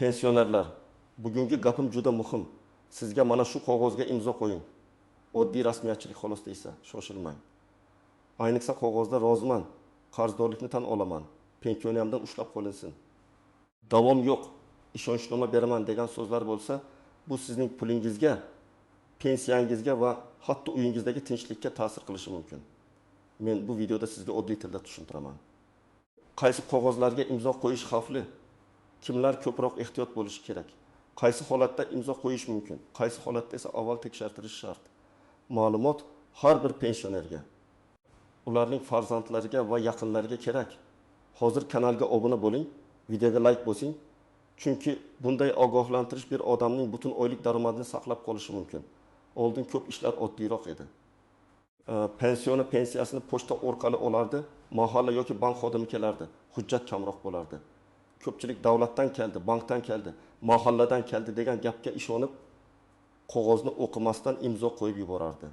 Pensionerlar, bugungi gapim juda muhim. Sizga mana shu qog'ozga imzo qo'ying. Oddiy rasmiyatchilik xolos deysa, shoshilmang. Ayniqsa qog'ozda roziman, qarzdorlikni tan olaman, pensioniyamdan ushlab qolinsin. Davom yo'q, ishonchnoma beraman degan so'zlar bo'lsa, bu sizning pulingizga, pensiyangizga va hatto uyingizdagi tinchlikka ta'sir qilishi mumkin. Men bu videoda sizga oddiy tilda tushuntiraman. Qaysi qog'ozlarga imzo qo'yish xavfli? Kimlar ko'proq ehtiyot bo'lishi kerak? Qaysi holatda imzo qo'yish mumkin? Qaysi holatda esa avval tekshirtirish shart? Ma'lumot har bir pensionerga, ularning farzandlariga va yaqinlariga kerak. Hozir kanalga obuna bo'ling, videoga like bosing. Chunki bunday ogohlantirish bir odamning butun oylik daromadini saqlab qolishi mumkin. Oldin ko'p ishlar oddiyroq edi. Pensiyasini pochta orqali olardi, mahalla yoki bank xodimi kelardi, hujjat kamroq bo'lardi. Ko'pchilik davlatdan keldi, bankdan keldi, mahalladan keldi degan gapga ishonib, qog'ozni o'qimasdan imzo qo'yib yuborardi.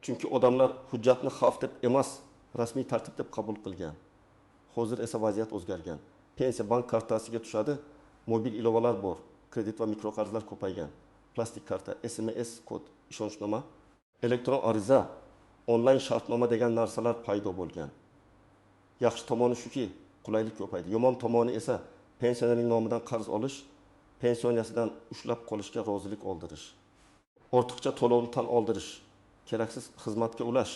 Chunki odamlar hujjatni xavf deb emas, rasmiy tartib deb qabul qilgan. Hozir esa vaziyat o'zgargan. Pensiya bank kartasiga tushadi, mobil ilovalar bor, kredit va mikroqarzlar ko'paygan. Plastik karta, SMS kod, ishonchnoma, elektron ariza, onlayn shartnoma degan narsalar paydo bo'lgan. Yaxshi tomoni shuki, qulaylik ko'paydi. Yomon tomoni esa pensionerning nomidan qarz olish, pensioniyasidan ushlab qolishga rozilik oldirish, ortiqcha to'lovni tan oldirish, keraksiz xizmatga ulash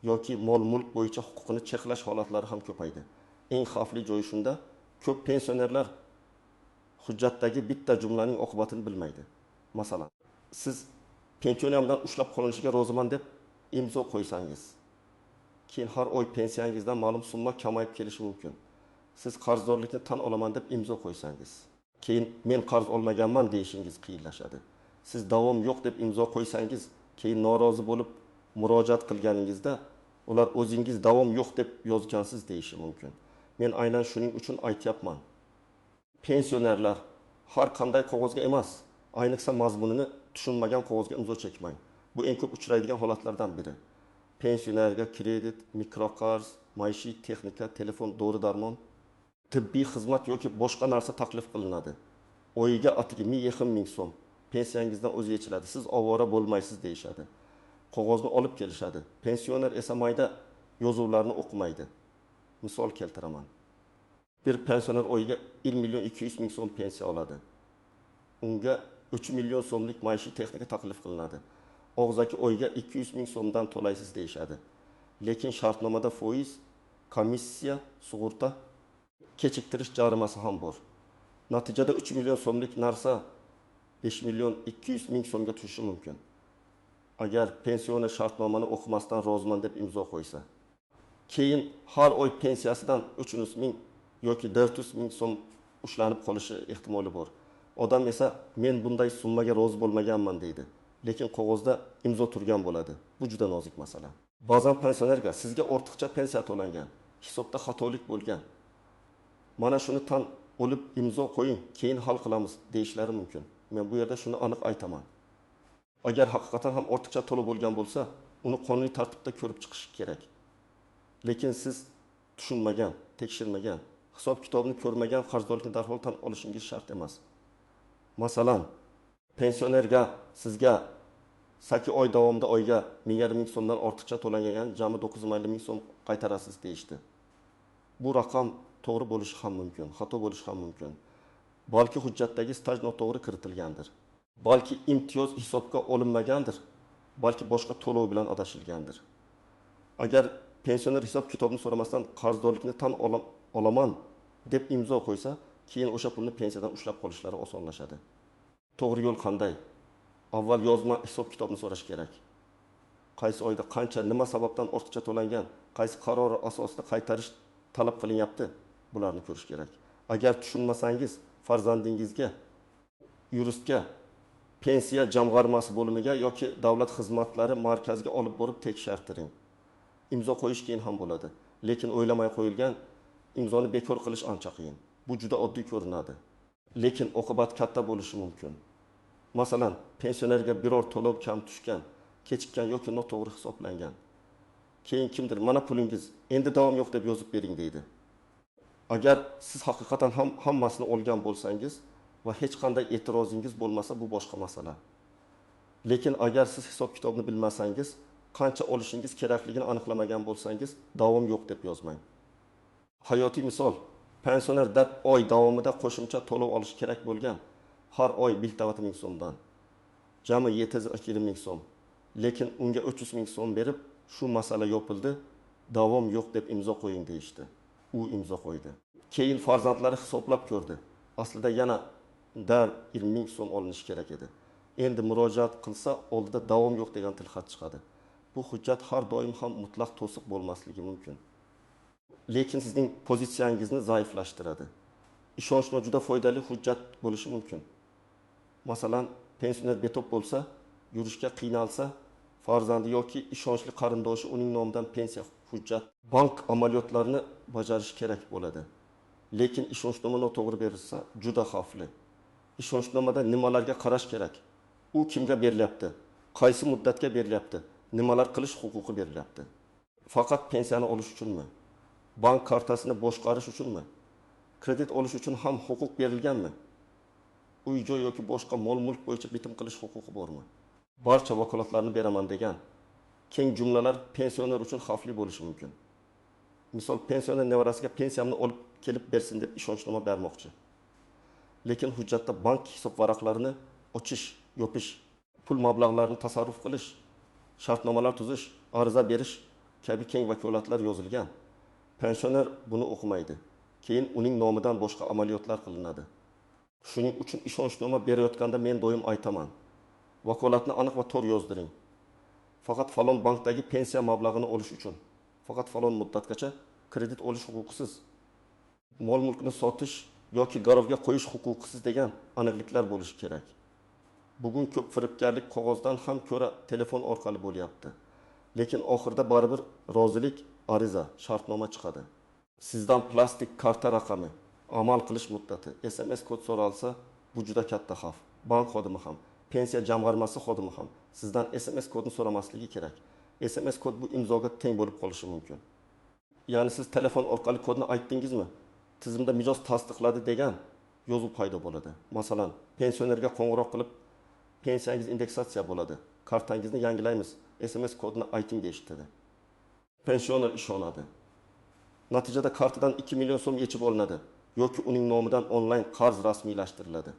yoki mol-mulk bo'yicha huquqini cheklash holatlari ham ko'paydi. Eng xavfli joyi shunda, ko'p pensionerlar hujjatdagi bitta jumlaning oqibatini bilmaydi. Masalan, siz pensioniyamdan ushlab qolinishiga roziman deb imzo qo'ysangiz, keyin har oy pensiyangizdan ma'lum summa kamayib kelishi mumkin. Siz qarzdorlikni tan olaman deb imzo qo'ysangiz, keyin men qarz olmaganman deyishingiz qiyinlashadi. Siz davom yo'q deb imzo qo'ysangiz, keyin norozi bo'lib murojaat qilganingizda ular o'zingiz davom yo'q deb yozgansiz deyishi mumkin. Men aynan shuning uchun aytyapman. Pensionerlar har qanday qog'ozga emas, ayniqsa mazmunini tushunmagan qog'ozga imzo chekmang. Bu eng ko'p uchraydigan holatlardan biri. Pensionerga kredit, mikroqarz, maishiy texnika, telefon, dori-darmon, tibbiy xizmat yoki boshqa narsa taklif qilinadi. Oyiga atigi 1000 so'm pensiyangizdan o'zi yechiladi. Siz ovora bo'lmaysiz deyishadi. Qog'ozni olib kelishadi. Pensioner esa mayda yozuvlarni o'qimaydi. Misol keltiraman. Bir pensioner oyiga 1.200.000 so'm pensiya oladi. Unga 3 million so'mlik maishiy texnika taklif qilinadi. Og'zaki oyiga 200.000 so'mdan to'laysiz deyishadi. Lekin shartnomada foiz, komissiya, sug'urta, kechiktirish jarimasi ham bor. Natijada 3 million so'mlik narsa 5.200.000 so'mga tushishi mumkin. Agar pensioner shartnomani o'qimasdan roziman deb imzo qo'ysa, keyin har oy pensiyasidan 300.000 yoki 400.000 so'm ushlanib qolishi ehtimoli bor. Odam esa men bunday summaga rozi bo'lmaganman deydi. Lekin qog'ozda imzo turgan bo'ladi. Bu juda nozik masala. Ba'zan pensionerga sizga ortiqcha pensiya to'langan, hisobda xatolik bo'lgan. Mana shuni tan olib imzo qo'ying, keyin hal qilamiz deyishlari mumkin. Men bu yerda shuni aniq aytaman. Agar haqiqatan ham ortiqcha to'lov bo'lgan bo'lsa, uni qonuniy tartibda ko'rib chiqish kerak. Lekin siz tushunmagan, tekshirmagan, hisob kitobni ko'rmagan qarzdorlikni darhol tan olishingiz shart emas. Masalan, pensionerga sizga 8 oy davomida oyga 1.5 so'mdan ortiqcha to'langan jami 9.000 so'm qaytarasiz deyishdi. Bu raqam to'g'ri bo'lishi ham mumkin, xato bo'lishi ham mumkin. Balki hujjatdagi staj noto'g'ri kiritilgandir. Balki imtiyoz hisobga olinmagandir. Balki boshqa to'lov bilan adashilgandir. Agar pensioner hisob kitobni so'ramasdan qarzdorlikni tan olaman deb imzo qo'ysa, keyin o'sha pulni pensiyadan ushlab qolishlari osonlashadi. To'g'ri yo'l qanday? Avval yozma hisob kitobni so'rash kerak. Qaysi oyda qancha, nima sababdan ortiqcha to'langan, qaysi qaror asosida qaytarish talab qilinyapti, bularni ko'rish kerak. Agar tushunmasangiz, farzandingizga, yuristga, pensiya jamg'armasi bo'limiga yoki davlat xizmatlari markaziga olib borib tekshirtiring. Imzo qo'yish keyin ham bo'ladi. Lekin o'ylamay qo'yilgan imzoni bekor qilish ancha qiyin. Bu juda oddiy ko'rinadi. Lekin oqibat katta bo'lishi mumkin. Masalan, pensionerga biror to'lov kam tushgan, kechikkan yoki noto'g'ri hisoblangan. Keyin kimdir mana pulingiz, endi davom yo'q deb yozib bering deydi. Agar siz haqiqatan ham hammasini olgan bo'lsangiz, va hech qanday e'tirozingiz bo'lmasa bu boshqa masala. Lekin agar siz hisob kitobni bilmasangiz, qancha olishingiz kerakligini aniqlamagan bo'lsangiz, davom yo'q deb yozmang. Hayotiy misol, pensioner deb oy davomida qo'shimcha to'lov olish kerak bo'lgan, har oy 1 ming so'mdan jami 720 ming so'm. Lekin unga 300 ming so'm berib, shu masala yopildi, davom yo'q deb imzo qo'ying deyishdi. U imzo qo'ydi. Keyin farzandlari hisoblab ko'rdi. Aslida yana 20 ming so'm olinishi kerak edi. Endi murojaat qilsa, oldida davom yo'q degan tilxat chiqadi. Bu hujjat har doim ham mutlaq to'siq bo'lmasligi mumkin. Lekin sizning pozitsiyangizni zaiflashtiradi. Ishonchli juda foydali hujjat bo'lishi mumkin. Masalan, pensioner betob bo'lsa, yurishga qiynalsa, farzandi yoki ishonchli qarindoshi uning nomidan pensiya hujjat, bank amaliyotlarini bajarish kerak bo'ladi. Lekin ishonchnoma noto'g'ri berilsa, juda xavfli. Ishonchnomada nimalarga qarash kerak? U kimga berilyapti? Qaysi muddatga berilyapti? Nimalar qilish huquqi berilyapti? Faqat pensiyani olish uchunmi? Bank kartasini boshqarish uchunmi? Kredit olish uchun ham huquq berilganmi? Uy-joy yoki boshqa mol-mulk bo'yicha bitim qilish huquqi bormi? Barcha vakolatlarni beraman degan keng jumlalar pensioner uchun xavfli bo'lishi mumkin. Misol, pensioner nevarasiga pensiyamni olib kelib bersin deb ishonchnoma bermoqchi. Lekin hujjatda bank hisob varaqlarini ochish, yopish, pul mablag'larini tasarruf qilish, shartnomalar tuzish, ariza berish kabi keng vakolatlar yozilgan. Pensioner buni o'qimaydi. Keyin uning nomidan boshqa amaliyotlar qilinadi. Shuning uchun ishonchnoma berayotganda men doim aytaman. Vakolatni aniq va to'g'ri yozdiring. Faqat falon bankdagi pensiya mablag'ini olish uchun, faqat falon muddatgacha kredit olish huquqisiz, mol-mulkni sotish yoki garovga qo'yish huquqisiz degan aniqliklar bo'lishi kerak. Bugun ko'p firibgarlik qog'ozdan ham ko'ra telefon orqali bo'lyapti. Lekin oxirida baribir rozilik, ariza, shartnoma chiqadi. Sizdan plastik karta raqami, amal qilish muddati, SMS kod so'ralsa, bu juda katta xavf. Bank xodimi ham, pensiya jamg'armasi xodimi ham sizdan SMS kodni so'ramasligi kerak. SMS kod bu imzoga teng bo'lib qolishi mumkin. Ya'ni siz telefon orqali kodni aytdingizmi? Tizimda mijoz tasdiqladi degan yozuv paydo bo'ladi. Masalan, pensionerga qo'ng'iroq qilib, pensiyangiz indeksatsiya bo'ladi, kartangizni yangilaymiz, SMS kodini ayting deyishdi. Pensioner ishonadi. Natijada kartadan 2 million so'm yechib olinadi yoki uning nomidan onlayn qarz rasmiylashtiriladi.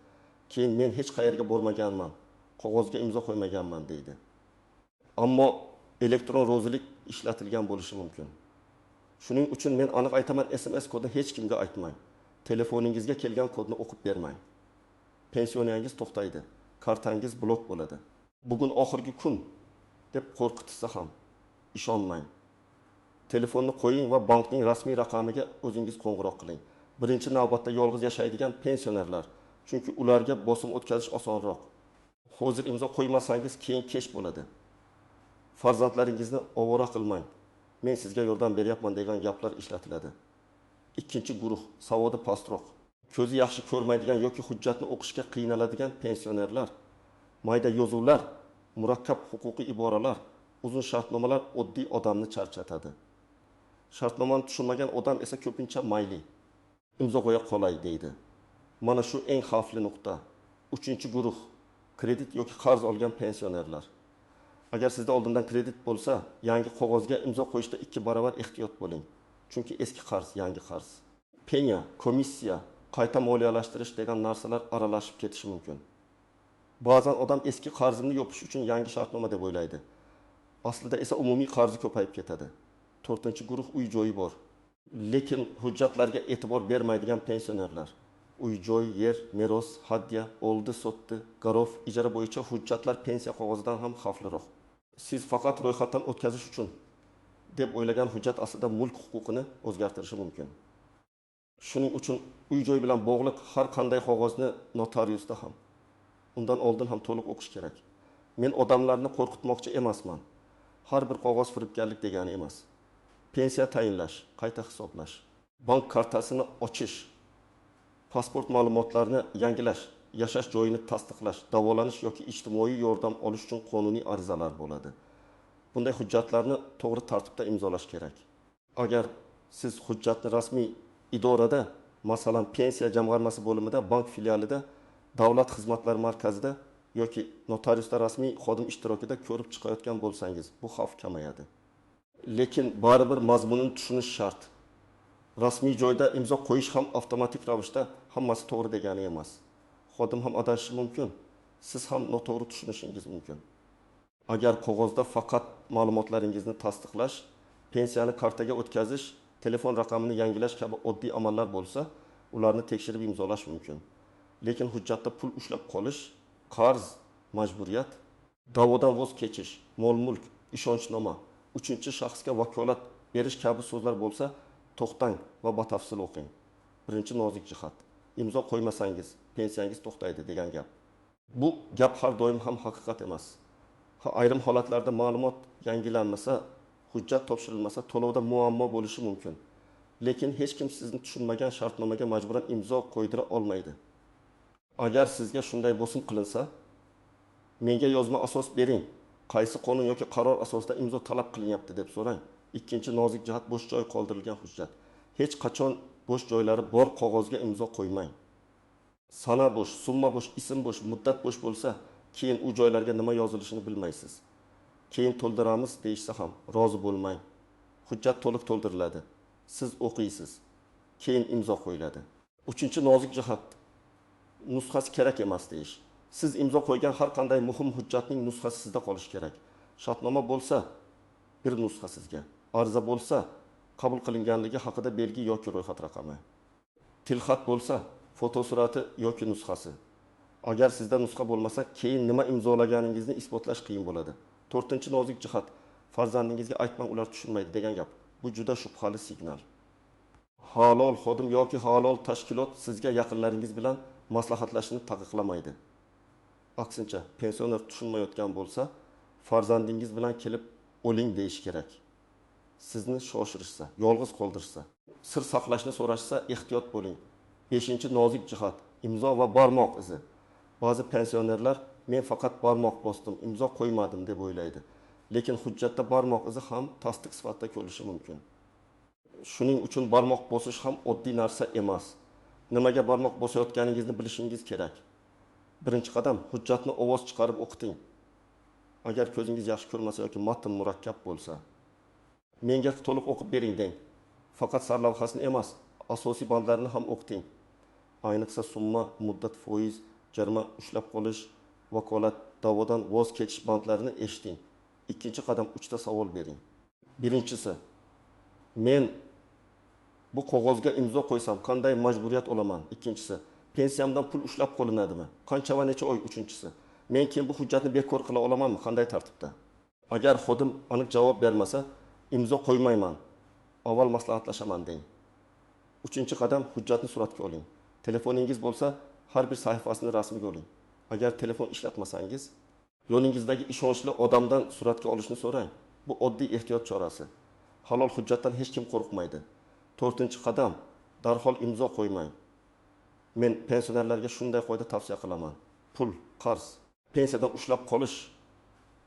Keyin men hech qayerga bormaganman, qog'ozga imzo qo'ymaganman deydi. Ammo elektron rozilik ishlatilgan bo'lishi mumkin. Shuning uchun men aniq aytaman, SMS kodni hech kimga aytmang. Telefoningizga kelgan kodni o'qib bermang. Pensiyoningiz to'xtaydi, kartangiz blok bo'ladi. Bugun oxirgi kun deb qo'rqitsa ham ishonmang. Telefonni qo'ying va bankning rasmiy raqamiga o'zingiz qo'ng'iroq qiling. Birinchi navbatda yolg'iz yashaydigan pensionerlar, chunki ularga bosim o'tkazish osonroq. Hozir imzo qo'ymasangiz keyin kech bo'ladi. Farzandlaringizni ovora qilmang. Men sizga yordam beryapman degan gaplar ishlatiladi. Ikkinchi guruh, savodi pastroq. Ko'zi yaxshi ko'rmaydigan yoki hujjatni o'qishga qiynaladigan pensionerlar, mayda yozuvlar, murakkab huquqiy iboralar, uzun shartnomalar oddiy odamni charchatadi. Shartnomani tushunmagan odam esa ko'pincha mayli, imzo qo'ya qolay deydi. Mana shu eng xavfli nuqta. Uchinchi guruh, kredit yoki qarz olgan pensionerlar. Agar sizda oldindan kredit bo'lsa, yangi qog'ozga imzo qo'yishda 2 barobar ehtiyot bo'ling. Chunki eski qarz, yangi qarz. Penya, komissiya, qayta moliyalashtirish degan narsalar aralashib ketishi mumkin. Ba'zan odam eski qarzimni yopish uchun yangi shartnoma deb o'ylaydi. Aslida esa umumiy qarzi ko'payib ketadi. 4-guruh uy-joyi bor. Lekin hujjatlarga e'tibor bermaydigan pensionerlar. Uy-joy, yer, meros, hadya, oldi, sotdi, garov, ijara bo'yicha hujjatlar pensiya qog'ozidan ham xavfliroq. Siz faqat ro'yxatdan o'tkazish uchun deb o'ylagan hujjat aslida mulk huquqini o'zgartirishi mumkin. Shuning uchun uy-joy bilan bog'liq har qanday qog'ozni notariusda ham, undan oldin ham to'liq o'qish kerak. Men odamlarni qo'rqitmoqchi emasman. Har bir qog'oz firibgarlik degani emas. Pensiya tayinlash, qayta hisoblash, bank kartasini ochish, pasport ma'lumotlarini yangilash, yashash joyini tasdiqlash, davolanish yoki ijtimoiy yordam olish uchun qonuniy arizalar bo'ladi. Bunday hujjatlarni to'g'ri tartibda imzolash kerak. Agar siz hujjatni rasmiy idorada, masalan, pensiya jamg'armasi bo'limida, bank filialida davlat xizmatlari markazida yoki notariusda rasmiy xodim ishtirokida ko'rib chiqayotgan bo'lsangiz, bu xavf kamayadi. Lekin baribir mazmunini tushunish shart. Rasmiy joyda imzo qo'yish ham avtomatik ravishda hammasi to'g'ri degani emas. Xodim ham adashishi mumkin, siz ham noto'g'ri tushunishingiz mumkin. Agar qog'ozda faqat ma'lumotlaringizni tasdiqlash, pensiyani kartaga o'tkazish, telefon raqamini yangilash kabi oddiy amallar bo'lsa, ularni tekshirib imzolash mumkin. Lekin hujjatda pul ushlab qolish, qarz, majburiyat, da'vodan voz kechish, mol-mulk, ishonchnoma, uchinchi shaxsga vakolat berish kabi so'zlar bo'lsa, to'xtang va batafsil o'qing. Birinchi nozik jihat: imzo qo'ymasangiz pensiyangiz to'xtaydi degan gap. Bu gap har doim ham haqiqat emas. Ayrim holatlarda ma'lumot yangilanmasa, hujjat topshirilmasa, to'lovda muammo bo'lishi mumkin. Lekin hech kim sizni tushunmagan shartnomaga majburan imzo qo'ydira olmaydi. Agar sizga shunday bosim qilinsa, menga yozma asos bering, qaysi qonun yoki qaror asosida imzo talab qilinyapti deb so'rang. Ikkinchi nozik jihat: bo'sh joy qoldirilgan hujjat. Hech qachon bo'sh joylari bor qog'ozga imzo qo'ymang. Sana bo'sh, summa bo'sh, ism bo'sh, muddat bo'sh bo'lsa, keyin u joylarga nima yozilishini bilmaysiz. Keyin to'ldiramiz deyishsa ham rozi bo'lmang. Hujjat to'liq to'ldiriladi. Siz o'qiysiz. Keyin imzo qo'yiladi. Uchinchi nozik jihat: nusxasi kerak emas deyish. Siz imzo qo'ygan har qanday muhim hujjatning nusxasi sizda qolishi kerak. Shartnoma bo'lsa, bir nusxa sizga. Ariza bo'lsa, qabul qilinganligi haqida belgi yoki ro'yxat raqami. Tilxat bo'lsa, fotosurati yoki nusxasi. Agar sizda nusxa bo'lmasa, keyin nima imzolaganingizni isbotlash qiyin bo'ladi. To'rtinchi nozik jihat: farzandingizga aytmang, ular tushunmaydi degan gap. Bu juda shubhali signal. Halol xodim yoki halol tashkilot sizga yaqinlaringiz bilan maslahatlashishni taqiqlamaydi. Aksincha, pensioner tushunmayotgan bo'lsa, farzandingiz bilan kelib o'ling deyish kerak. Sizni shoshirishsa, yolg'iz qoldirishsa, sir saqlashni so'rashsa, ehtiyot bo'ling. 5-nozik jihat: imzo va barmoq izi. Ba'zi pensionerlar men faqat barmoq bosdim, imzo qo'ymadim deb o'ylaydi. Lekin hujjatda barmoq izi ham tasdiq sifatida ko'rilishi mumkin. Shuning uchun barmoq bosish ham oddiy narsa emas. Nimaga barmoq bosayotganingizni bilishingiz kerak. Birinchi qadam: hujjatni ovoz chiqarib o'qiting. Agar ko'zingiz yaxshi ko'rmasa yoki matn murakkab bo'lsa, menga to'liq o'qib bering deng. Faqat sarlavhasini emas, asosiy bandlarini ham o'qiting. Ayniqsa summa, muddat, foiz, jarima, ushlab qolish, vakolat, da'vodan voz kechish bandlarini eshiting. Ikkinchi qadam: 3 ta savol bering. Birinchisi: men bu qog'ozga imzo qo'ysam qanday majburiyat olaman? Ikkinchisi: pensiyamdan pul ushlab qolinadimi? Qancha va necha oy? Uchinchisi: men keyin bu hujjatni bekor qila olamanmi? Qanday tartibda? Agar xodim aniq javob bermasa, imzo qo'ymayman, avval maslahatlashaman deng. Uchinchi qadam: hujjatni suratga oling. Telefoningiz bo'lsa, har bir sahifasini rasmiga oling. Agar telefon ishlatmasangiz, yo'lingizdagi ishonchli odamdan suratga olishni so'rang. Bu oddiy ehtiyot chorasi. Halol hujjatdan hech kim qo'rqmaydi. 4-qadam: darhol imzo qo'ymang. Men pensionerlarga shunday qoida tavsiya qilaman. Pul, qarz, pensiyadan ushlab qolish,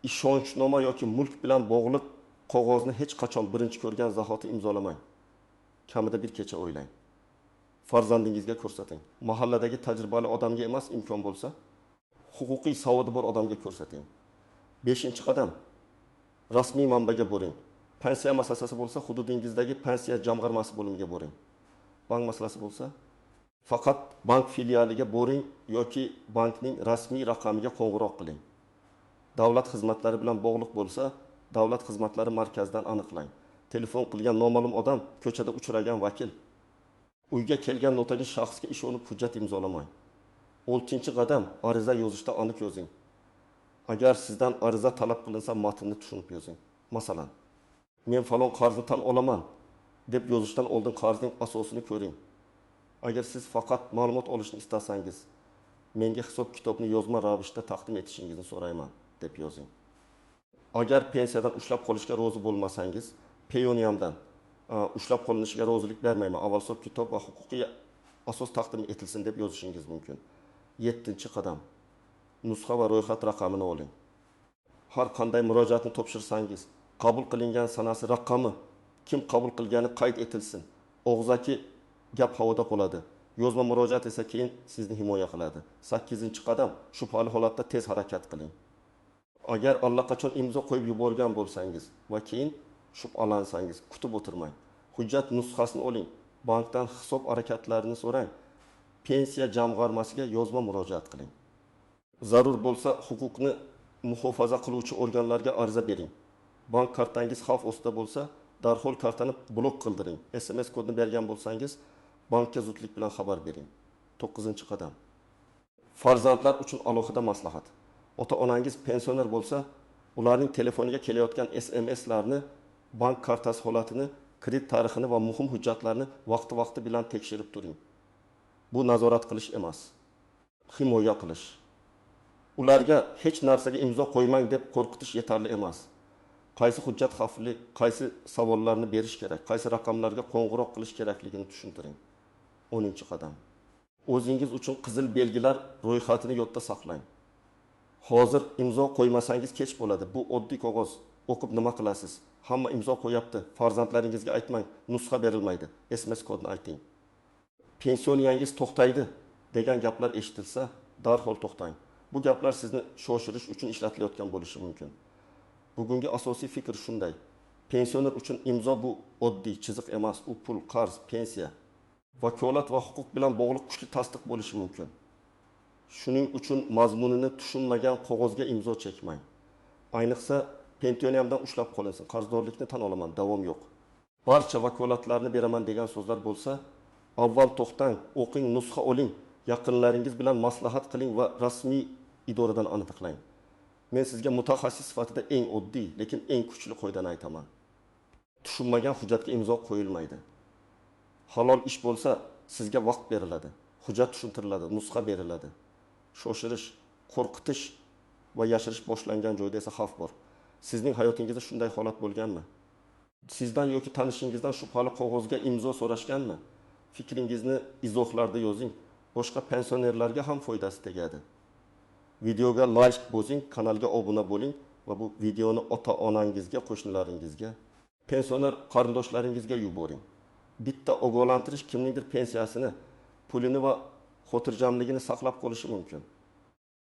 ishonchnoma yoki mulk bilan bog'liq qog'ozni hech qachon birinchi ko'rgan zahoti imzolamang. Kamida bir kecha o'ylang. Farzandingizga ko'rsating. Mahalladagi tajribali odamga emas, imkon bo'lsa, huquqiy savodi bor odamga ko'rsating. 5-qadam: rasmiy manbaga boring. Pensiya masalasi bo'lsa, hududingizdagi pensiya jamg'armasi bo'limiga boring. Bank masalasi bo'lsa, faqat bank filialiga boring yoki bankning rasmiy raqamiga qo'ng'iroq qiling. Davlat xizmatlari bilan bog'liq bo'lsa, davlat xizmatlari markazidan aniqlang. Telefon qilgan noma'lum odam, ko'chada uchragan vakil, uyga kelgan notariy shaxsga ishonib hujjat imzolamang. 6-qadam: ariza yozishda aniq yozing. Agar sizdan ariza talab qilinsa, matnni tushunib yozing. Masalan, men falon qarzni tan olaman deb yozishdan oldin qarzning asosini ko'ring. Agar siz faqat ma'lumot olishni istasangiz, menga hisob kitobni yozma ravishda taqdim etishingizni so'rayman deb yozing. Agar pensiyadan ushlab qolishga rozi bo'lmasangiz, peyoniyamdan ushlab qolinishiga rozilik bermayman, avval hisob kitob va huquqiy asos taqdim etilsin deb yozishingiz mumkin. 7-qadam: nusxa va ro'yxat raqamini oling. Har qanday murojaatni topshirsangiz, qabul qilingan sanasi raqami, kim qabul qilgani qayd etilsin. Og'zaki gap havoda qoladi. Yozma murojaat esa keyin sizni himoya qiladi. 8-qadam shubhali holatda tez harakat qiling. Agar allaqachon imzo qo'yib yuborgan bo'lsangiz va keyin shubhalansangiz, kutib o'tirmang. Hujjat nusxasini oling, bankdan hisob harakatlarini so'rang. Pensiya jamg'armasiga yozma murojaat qiling. Zarur bo'lsa, huquqni muhofaza qiluvchi organlarga ariza bering. Bank kartangiz xavf ostida bo'lsa, darhol kartani blok qildiring. SMS kodini bergan bo'lsangiz, bankka zudlik bilan xabar bering. 9-qadam. Farzandlar uchun alohida maslahat. Ota-onangiz pensioner bo'lsa, ularning telefoniga kelayotgan SMSlarni, bank kartasi holatini, kredit tarixini va muhim hujjatlarni vaqti bilan tekshirib turing. Bu nazorat qilish emas, himoya qilish. Ularga hech narsaga imzo qo'ymang deb qo'rqitish yetarli emas. Qaysi hujjat xavfli, qaysi savollarni berish kerak, qaysi raqamlarga qo'ng'iroq qilish kerakligini tushuntiring. 10-qadam. O'zingiz uchun qizil belgilar ro'yxatini yodda saqlang. Hozir imzo qo'ymasangiz kech bo'ladi. Bu oddiy qog'oz. O'qib nima qilasiz? Hamma imzo qo'yapti. Farzandlaringizga aytmang, nusxa berilmaydi. SMS kodini ayting. Pensioniyangiz to'xtaydi degan gaplar eshitilsa, darhol to'xtang. Bu gaplar sizni shoshirish uchun ishlatilayotgan bo'lishi mumkin. Bugungi asosiy fikr shunday. Pensioner uchun imzo bu oddiy chiziq emas, u pul, qarz, pensiya, vakolat va huquq bilan bog'liq kuchli tasdiq bo'lishi mumkin. Shuning uchun mazmunini tushunmagan qog'ozga imzo chekmang. Ayniqsa pensioniyamdan ushlab qolinsin, qarzdorlikni tan olaman, davom yo'q. Barcha vakolatlarni beraman degan so'zlar bo'lsa, avval to'xtang, o'qing, nusxa oling, yaqinlaringiz bilan maslahat qiling va rasmiy idoradan aniqlang. Men sizga mutaxassis sifatida eng oddiy, lekin eng kuchli qoidadan aytaman. Tushunmagan hujjatga imzo qo'yilmaydi. Halol ish bo'lsa, sizga vaqt beriladi, hujjat tushuntiriladi, nusxa beriladi. Shoshirish, qo'rqitish va yashirish boshlangan joyda esa xavf bor. Sizning hayotingizda shunday holat bo'lganmi? Sizdan yoki tanishingizdan shubhali qog'ozga imzo so'rashganmi? Fikringizni izohlarda yozing. Boshqa pensionerlarga ham foydasi tegadi. Videoga like bosing, kanalga obuna bo'ling va bu videoni ota-onangizga, qo'shnilaringizga, pensioner qarindoshlaringizga yuboring. Bitta ogohlantirish kimningdir pensiyasini, pulini va xotirjamligini saqlab qolishi mumkin.